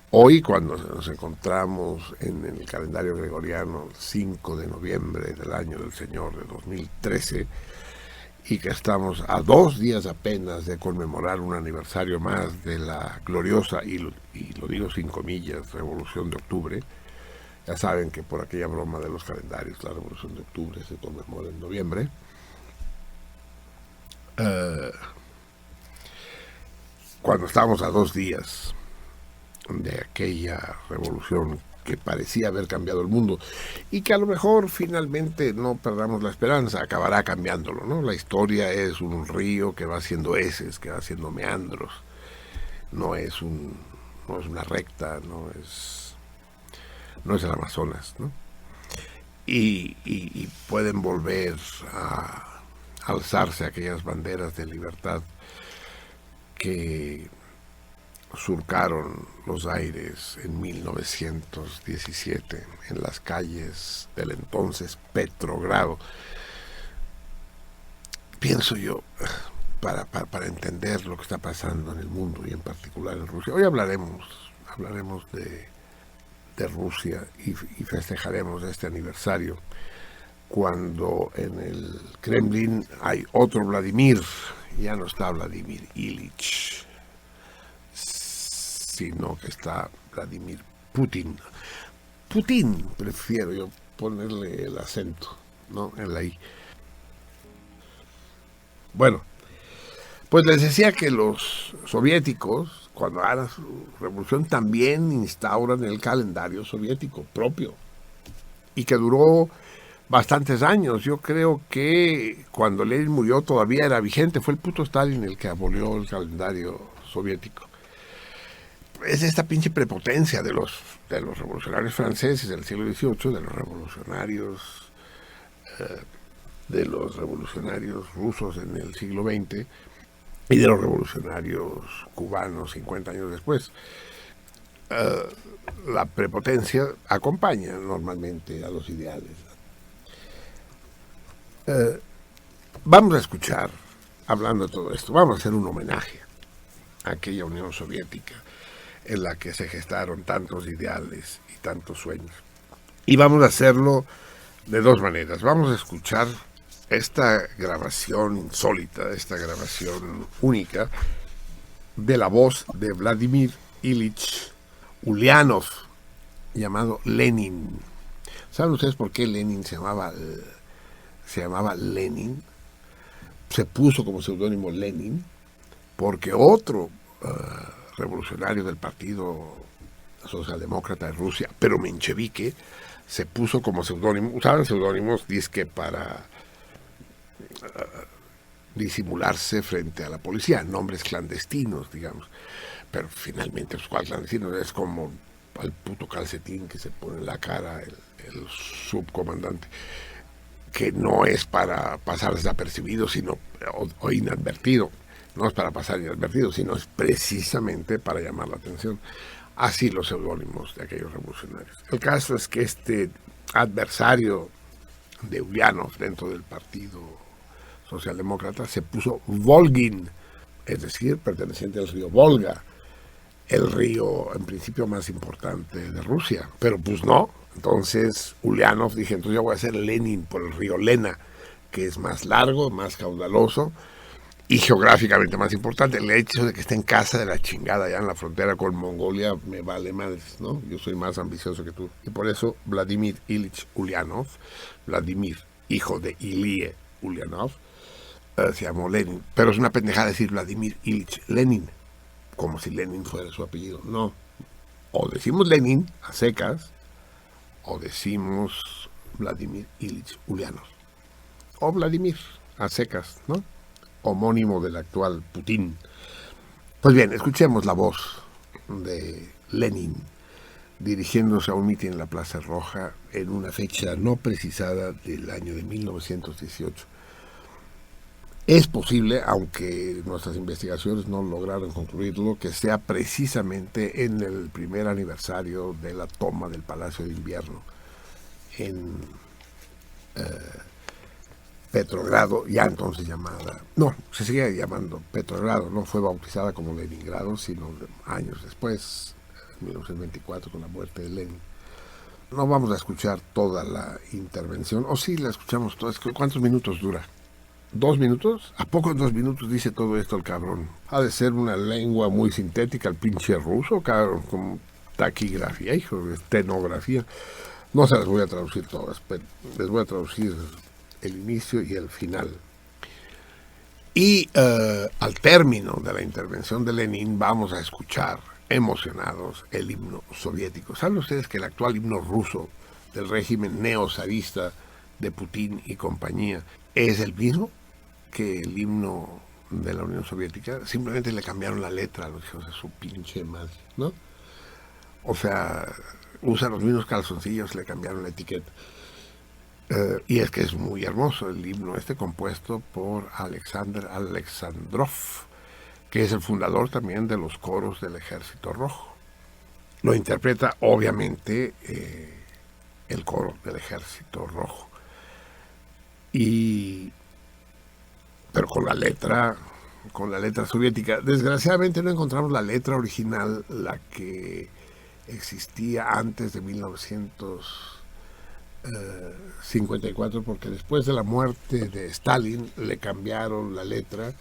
Hoy, cuando nos encontramos en el calendario gregoriano, 5 de noviembre del año del Señor de 2013, y que estamos a 2 días apenas de conmemorar un aniversario más de la gloriosa, y lo digo sin comillas, Revolución de Octubre. Ya saben que por aquella broma de los calendarios, la Revolución de Octubre se conmemora en noviembre. Eh, Cuando estamos a 2 días de aquella revolución que parecía haber cambiado el mundo y que a lo mejor finalmente, no perdamos la esperanza, acabará cambiándolo, ¿no? La historia es un río que va haciendo heces, que va haciendo meandros, no es no es una recta, no es el Amazonas, ¿no? Y pueden volver a alzarse aquellas banderas de libertad que surcaron los aires en 1917 en las calles del entonces Petrogrado. Pienso yo, para entender lo que está pasando en el mundo y en particular en Rusia. Hoy hablaremos de Rusia y festejaremos este aniversario cuando en el Kremlin hay otro Vladimir. Ya no está Vladimir Ilich, sino que está Vladimir Putin. Putin, prefiero yo ponerle el acento, ¿no? En la I. Bueno, pues les decía que los soviéticos, cuando hagan su revolución, también instauran el calendario soviético propio y que duró bastantes años. Yo creo que cuando Lenin murió todavía era vigente. Fue el puto Stalin el que abolió el calendario soviético. Es esta pinche prepotencia de los revolucionarios franceses del siglo XVIII, de los revolucionarios rusos en el siglo XX y de los revolucionarios cubanos 50 años después. La prepotencia acompaña normalmente a los ideales. Vamos a escuchar, hablando de todo esto, vamos a hacer un homenaje a aquella Unión Soviética en la que se gestaron tantos ideales y tantos sueños. Y vamos a hacerlo de dos maneras. Vamos a escuchar esta grabación insólita, esta grabación única de la voz de Vladimir Ilich Ulyanov, llamado Lenin. ¿Saben ustedes por qué Lenin se llamaba Lenin? Se puso como seudónimo Lenin porque otro revolucionario del Partido Socialdemócrata de Rusia, pero menchevique, se puso como seudónimo. Usaban seudónimos, disque para disimularse frente a la policía, nombres clandestinos, digamos. Pero finalmente, pues, ¿cuál clandestino? Es como al puto calcetín que se pone en la cara el subcomandante, que no es para pasar desapercibido, sino o inadvertido. No es para pasar inadvertido, sino es precisamente para llamar la atención. Así los seudónimos de aquellos revolucionarios. El caso es que este adversario de Ulyanov dentro del Partido Socialdemócrata se puso Volgin, es decir, perteneciente al río Volga, el río en principio más importante de Rusia. Pero pues no. Entonces Ulyanov dije, entonces yo voy a hacer Lenin por el río Lena, que es más largo, más caudaloso y geográficamente más importante. El hecho de que esté en casa de la chingada, ya en la frontera con Mongolia, me vale madres, ¿no? Yo soy más ambicioso que tú. Y por eso Vladimir Ilich Ulyanov, Vladimir, hijo de Ilie Ulyanov, se llamó Lenin. Pero es una pendejada decir Vladimir Ilich Lenin, como si Lenin fuera su apellido. No. O decimos Lenin a secas, o decimos Vladimir Ilich Ulyanov. O Vladimir a secas, ¿no? Homónimo del actual Putin. Pues bien, escuchemos la voz de Lenin dirigiéndose a un mitin en la Plaza Roja en una fecha no precisada del año de 1918. Es posible, aunque nuestras investigaciones no lograron concluirlo, que sea precisamente en el primer aniversario de la toma del Palacio de Invierno en Petrogrado, ya entonces llamada, no, se seguía llamando Petrogrado, no fue bautizada como Leningrado, sino años después, 1924, con la muerte de Lenin. No vamos a escuchar toda la intervención, o sí, la escuchamos toda. ¿Cuántos minutos dura? ¿2 minutos? ¿A poco en 2 minutos dice todo esto el cabrón? Ha de ser una lengua muy sintética, el pinche ruso, cabrón, como taquigrafía, hijo, estenografía. No se las voy a traducir todas, pero les voy a traducir el inicio y el final. Y al término de la intervención de Lenin vamos a escuchar emocionados el himno soviético. ¿Saben ustedes que el actual himno ruso del régimen neozarista de Putin y compañía es el mismo que el himno de la Unión Soviética? Simplemente le cambiaron la letra a los hijos de su pinche madre, ¿no? O sea, usan los mismos calzoncillos, le cambiaron la etiqueta. Y es que es muy hermoso el himno compuesto por Alexander Alexandrov, que es el fundador también de los coros del Ejército Rojo. Lo interpreta obviamente el coro del Ejército Rojo, pero con la letra soviética. Desgraciadamente no encontramos la letra original, la que existía antes de 1954, porque después de la muerte de Stalin le cambiaron la letra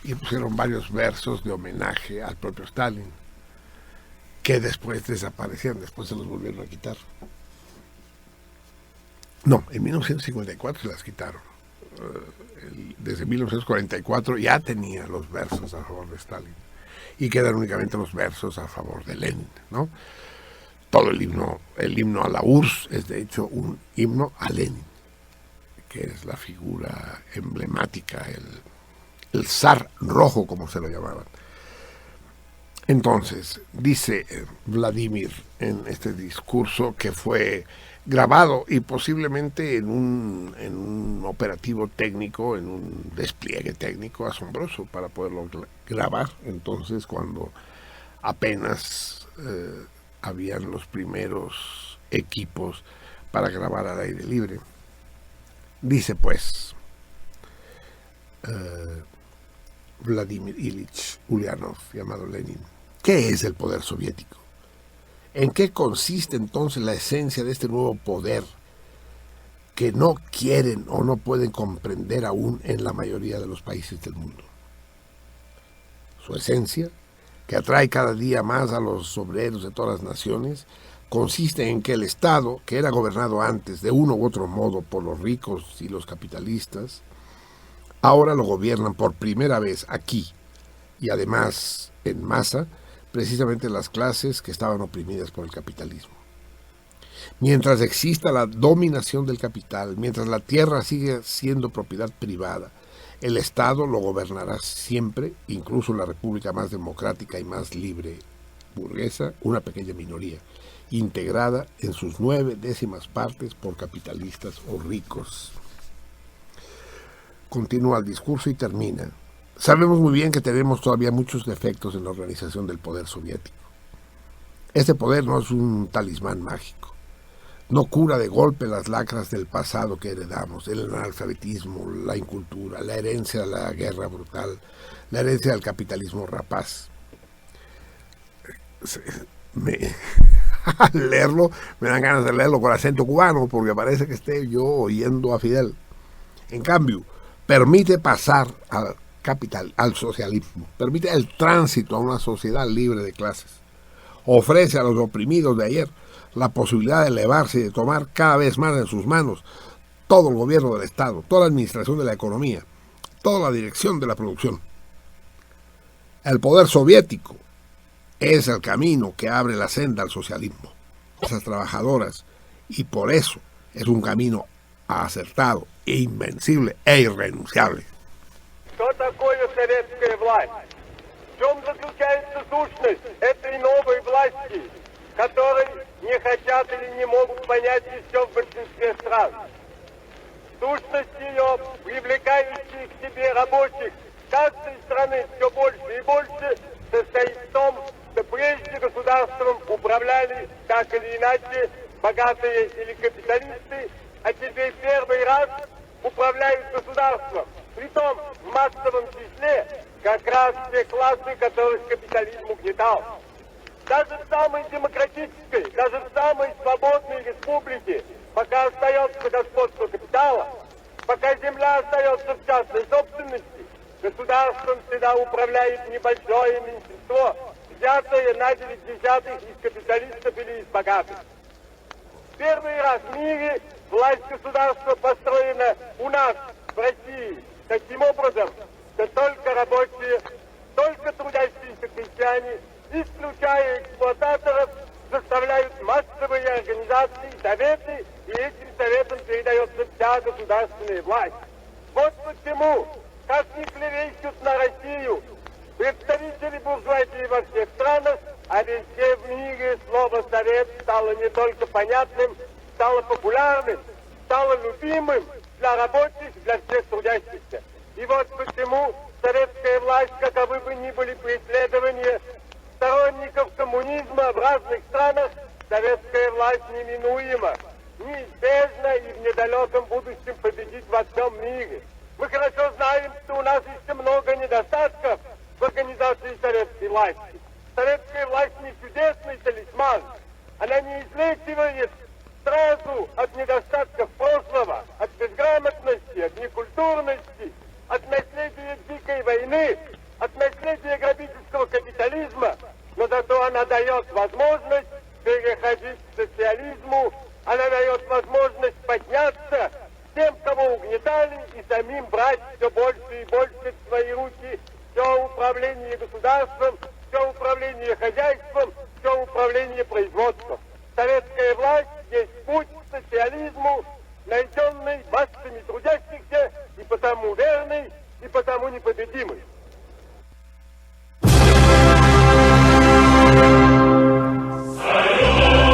y pusieron varios versos de homenaje al propio Stalin, que después desaparecieron, después se los volvieron a quitar. No, en 1954 se las quitaron. Desde 1944 ya tenía los versos a favor de Stalin y quedan únicamente los versos a favor de Lenin, ¿no? Todo el himno a la URSS es de hecho un himno a Lenin, que es la figura emblemática, el zar rojo, como se lo llamaban. Entonces, dice Vladimir en este discurso, que fue grabado y posiblemente en un operativo técnico, en un despliegue técnico asombroso para poderlo grabar. Entonces, cuando apenas habían los primeros equipos para grabar al aire libre. Dice pues Vladimir Ilich Ulyanov, llamado Lenin: ¿qué es el poder soviético? ¿En qué consiste entonces la esencia de este nuevo poder que no quieren o no pueden comprender aún en la mayoría de los países del mundo? Su esencia, que atrae cada día más a los obreros de todas las naciones, consiste en que el Estado, que era gobernado antes de uno u otro modo por los ricos y los capitalistas, ahora lo gobiernan por primera vez aquí, y además en masa, precisamente las clases que estaban oprimidas por el capitalismo. Mientras exista la dominación del capital, mientras la tierra sigue siendo propiedad privada, el Estado lo gobernará siempre, incluso la república más democrática y más libre burguesa, una pequeña minoría, integrada en sus 9/10 partes por capitalistas o ricos. Continúa el discurso y termina: sabemos muy bien que tenemos todavía muchos defectos en la organización del poder soviético. Este poder no es un talismán mágico. No cura de golpe las lacras del pasado que heredamos, el analfabetismo, la incultura, la herencia de la guerra brutal, la herencia del capitalismo rapaz. Al leerlo, me dan ganas de leerlo con acento cubano, porque parece que esté yo oyendo a Fidel. En cambio, permite pasar al capital, al socialismo, permite el tránsito a una sociedad libre de clases. Ofrece a los oprimidos de ayer la posibilidad de elevarse y de tomar cada vez más en sus manos todo el gobierno del Estado, toda la administración de la economía, toda la dirección de la producción. El poder soviético es el camino que abre la senda al socialismo, a esas trabajadoras, y por eso es un camino acertado, invencible e irrenunciable. Что такое советская власть? В чем заключается сущность этой новой власти, которой не хотят или не могут понять еще в большинстве стран? Сущность ее, привлекающая к себе рабочих каждой страны все больше и больше, состоит в том, что прежде государством управляли так или иначе богатые или капиталисты, а теперь первый раз управляют государством, притом в массовом числе как раз те классы, которых капитализм угнетал. Даже в самой демократической, даже в самой свободной республике, пока остается господство капитала, пока земля остается в частной собственности, государством всегда управляет небольшое меньшинство, взятое на 9/10 из капиталистов или из богатых. В первый раз в мире власть государства построена у нас, в России, таким образом, что только рабочие, только трудящиеся крестьяне, исключая эксплуататоров, заставляют массовые организации, советы, и этим советам передается вся государственная власть. Вот почему, как ни клевещут на Россию представители буржуазии во всех странах, а везде в мире слово «совет» стало не только понятным, стало популярным, стало любимым для рабочих, для всех трудящихся. И вот почему советская власть, каковы бы ни были преследования сторонников коммунизма в разных странах, советская власть неминуема, неизбежна и в недалеком будущем победит во всем мире. Мы хорошо знаем, что у нас еще много недостатков в организации советской власти. Советская власть не чудесный талисман. Она не излечивает сразу от недостатков прошлого, от безграмотности, от некультурности, от наследия дикой войны, от наследия грабительского капитализма, но зато она дает возможность переходить к социализму, она дает возможность подняться тем, кого угнетали, и самим брать все больше и больше в свои руки все управление государством, все управление хозяйством, все управление производством. Советская власть есть путь к социализму, найденный массами трудящихся, и потому верный, и потому непобедимый. Советский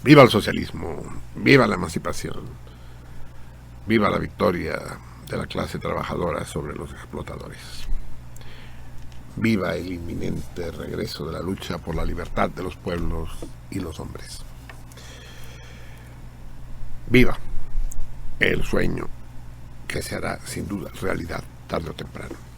Viva el socialismo, viva la emancipación, viva la victoria de la clase trabajadora sobre los explotadores. Viva el inminente regreso de la lucha por la libertad de los pueblos y los hombres. Viva el sueño que se hará sin duda realidad tarde o temprano.